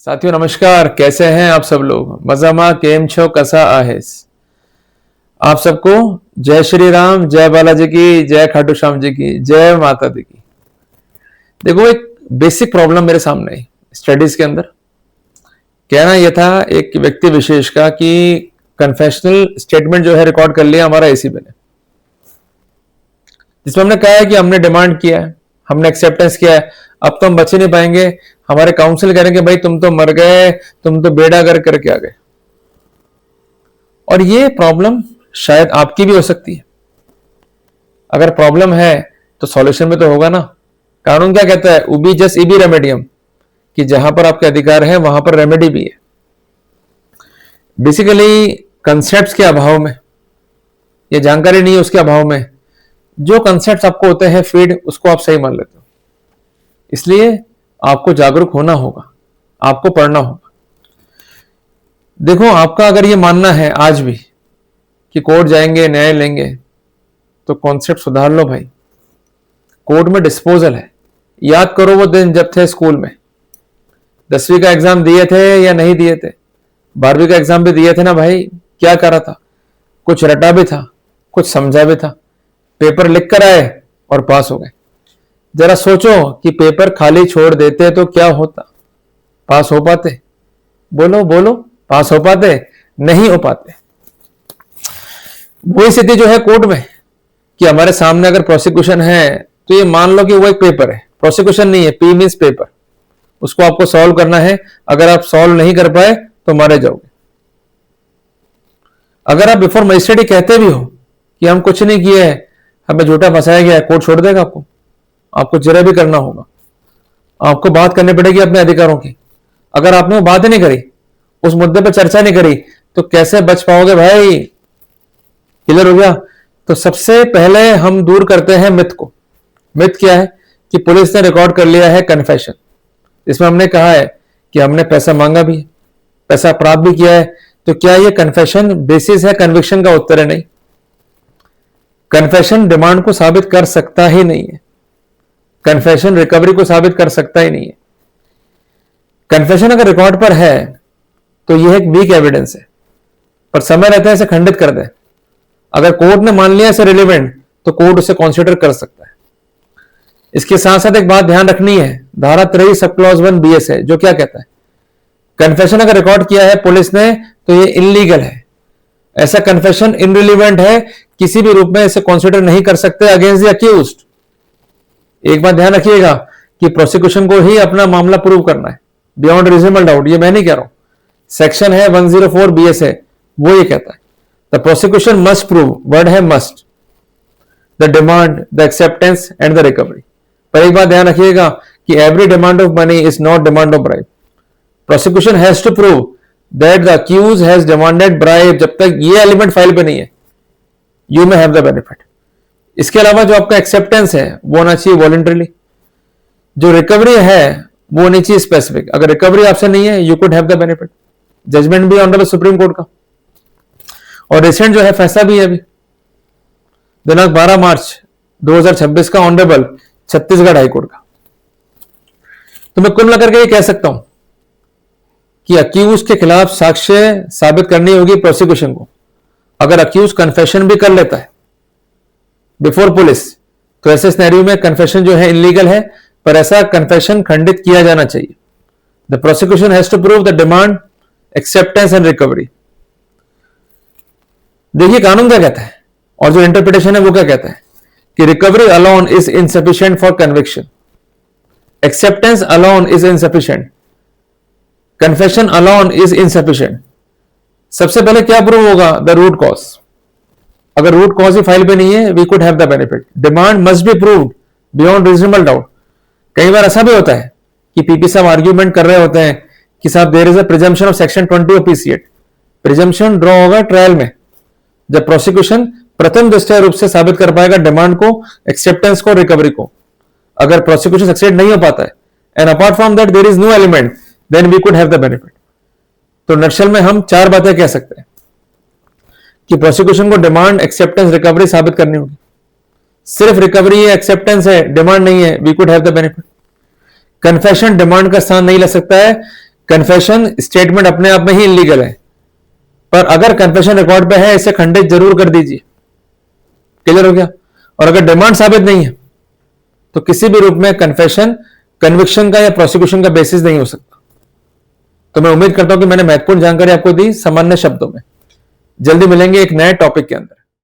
साथियों नमस्कार, कैसे हैं आप सब लोग? मजामा केम छो कसा आहेस? आप सबको जय श्री राम, जय बालाजी की, जय खाटू श्याम जी की, जय माता दी की। देखो, एक बेसिक प्रॉब्लम मेरे सामने है स्टडीज के अंदर। कहना यह था एक व्यक्ति विशेष का कि कन्फेशनल स्टेटमेंट जो है रिकॉर्ड कर लिया हमारा एसीबी ने, जिसमें हमने कहा है कि हमने डिमांड किया है, हमने एक्सेप्टेंस किया है, अब तो हम बच ही नहीं पाएंगे। हमारे काउंसिल करेंगे भाई तुम तो मर गए, तुम तो बेड़ा गर्क करके आ गए। और ये प्रॉब्लम शायद आपकी भी हो सकती है। अगर प्रॉब्लम है तो सॉल्यूशन में तो होगा ना। कानून क्या कहता है? उबी जस इबी रेमेडियम, कि जहां पर आपके अधिकार है वहां पर रेमेडी भी है। बेसिकली कंसेप्ट्स के अभाव में, ये जानकारी नहीं है उसके अभाव में, जो कंसेप्ट्स आपको होते हैं फीड, उसको आप सही मान लेते हो। इसलिए आपको जागरूक होना होगा, आपको पढ़ना होगा। देखो, आपका अगर ये मानना है आज भी कि कोर्ट जाएंगे न्याय लेंगे, तो कॉन्सेप्ट सुधार लो भाई। कोर्ट में डिस्पोजल है। याद करो वो दिन जब थे स्कूल में, 10वीं का एग्जाम दिए थे या नहीं दिए थे, 12वीं का एग्जाम भी दिए थे ना भाई। क्या करा था? कुछ रटा भी था, कुछ समझा भी था, पेपर लिख कर आए और पास हो गए। जरा सोचो कि पेपर खाली छोड़ देते तो क्या होता? पास हो पाते? बोलो बोलो, पास हो पाते? नहीं हो पाते। वही स्थिति जो है कोर्ट में, कि हमारे सामने अगर प्रोसिक्यूशन है तो ये मान लो कि वो एक पेपर है, प्रोसिक्यूशन नहीं है, पी मींस पेपर। उसको आपको सॉल्व करना है। अगर आप सॉल्व नहीं कर पाए तो मारे जाओगे। अगर आप बिफोर मजिस्ट्रेट कहते भी हो कि हम कुछ नहीं किए हैं, हमें झूठा फंसाया गया है, कोर्ट छोड़ देगा आपको। आपको जरा भी करना होगा, आपको बात करनी पड़ेगी अपने अधिकारों की। अगर आपने वो बात ही नहीं करी, उस मुद्दे पर चर्चा नहीं करी, तो कैसे बच पाओगे भाई? क्लियर हो गया? तो सबसे पहले हम दूर करते हैं मिथ को। मिथ क्या है? कि पुलिस ने रिकॉर्ड कर लिया है कन्फेशन, इसमें हमने कहा है कि हमने पैसा मांगा भी है, पैसा प्राप्त भी किया है। तो क्या ये कन्फेशन बेसिस है कन्विक्शन का? उत्तर है नहीं। कन्फेशन डिमांड को साबित कर सकता ही नहीं है। कन्फेशन रिकवरी को साबित कर सकता ही नहीं है। कन्फेशन अगर रिकॉर्ड पर है तो यह एक वीक एविडेंस है, पर समय रहता है इसे खंडित कर दे। अगर कोर्ट ने मान लिया इसे रिलेवेंट, तो कोर्ट उसे कंसीडर कर सकता है। इसके साथ साथ एक बात ध्यान रखनी है, धारा 23 सब क्लॉज 1 BS है, जो क्या कहता है? कन्फेशन अगर रिकॉर्ड किया है पुलिस ने तो ये इनलीगल है। ऐसा कन्फेशन इनरिलीवेंट है, किसी भी रूप में इसे कंसीडर नहीं कर सकते अगेंस्ट द अक्यूज्ड। एक बात ध्यान रखिएगा कि प्रोसिक्यूशन को ही अपना मामला प्रूव करना है बियॉन्ड रीजनेबल डाउट। ये मैं नहीं कह रहा हूं, सेक्शन है 104 BS है, वो ये कहता है the prosecution must prove, word है must, the demand, the acceptance and the recovery. पर एक बात ध्यान रखिएगा कि every demand of money is not demand of bribe. Prosecution has to prove that the accused has demanded bribe. जब तक ये एलिमेंट फाइल पे नहीं है, you may have the benefit. इसके अलावा जो आपका एक्सेप्टेंस है वो होना चाहिए वॉलंटरीली। जो रिकवरी है वो होनी चाहिए स्पेसिफिक। अगर रिकवरी आपसे नहीं है, you could have the benefit. Judgment भी ऑनरेबल सुप्रीम कोर्ट का, और रिसेंट जो है फैसला भी है अभी दिनांक 12 मार्च 2026 का ऑनरेबल छत्तीसगढ़ हाईकोर्ट का। तो मैं कुल मिलाकर के ये कह सकता हूं कि अक्यूज के खिलाफ साक्ष्य साबित करनी होगी प्रोसिक्यूशन को। अगर अक्यूज कन्फेशन भी कर लेता है बिफोर पुलिस, तो ऐसे सिनेरियो में कन्फेशन जो है इनलीगल है, पर ऐसा कन्फेशन खंडित किया जाना चाहिए। The prosecution has to prove the demand, acceptance and recovery. देखिए कानून क्या कहता है और जो इंटरप्रिटेशन है वो क्या कहता है कि recovery alone is insufficient for conviction, acceptance alone is insufficient, confession alone is insufficient. सबसे पहले क्या प्रूव होगा? The root cause. अगर रूट कॉज ही फाइल पे नहीं है, we could have the benefit. Demand must be proved beyond reasonable doubt. कई बार ऐसा भी होता है कि पीपी साहब आर्ग्यूमेंट कर रहे होते हैं कि साहब there is a presumption of section 20 of PCA। Presumption draw होगा ट्रायल में, जब प्रोसिक्यूशन प्रथम दृष्टया रूप से साबित कर पाएगा डिमांड को, एक्सेप्टेंस को, रिकवरी को। अगर प्रोसिक्यूशन सक्सेड नहीं हो पाता है and apart from that there is no element, then we could have the benefit. तो नक्शल में हम 4 बातें कह सकते हैं कि प्रोसिक्यूशन को डिमांड, एक्सेप्टेंस, रिकवरी साबित करनी होगी। सिर्फ रिकवरी है, एक्सेप्टेंस है, डिमांड नहीं है, we could have the benefit. Confession demand का स्थान नहीं ले सकता है, कन्फेशन स्टेटमेंट अपने आप में ही इलीगल है, पर अगर कन्फेशन रिकॉर्ड पे है इसे खंडित जरूर कर दीजिए। क्लियर हो गया? और अगर डिमांड साबित नहीं है तो किसी भी रूप में कन्फेशन कन्विक्शन का या प्रोसिक्यूशन का बेसिस नहीं हो सकता। तो मैं उम्मीद करता हूं कि मैंने महत्वपूर्ण जानकारी आपको दी सामान्य शब्दों में। जल्दी मिलेंगे एक नए टॉपिक के अंदर।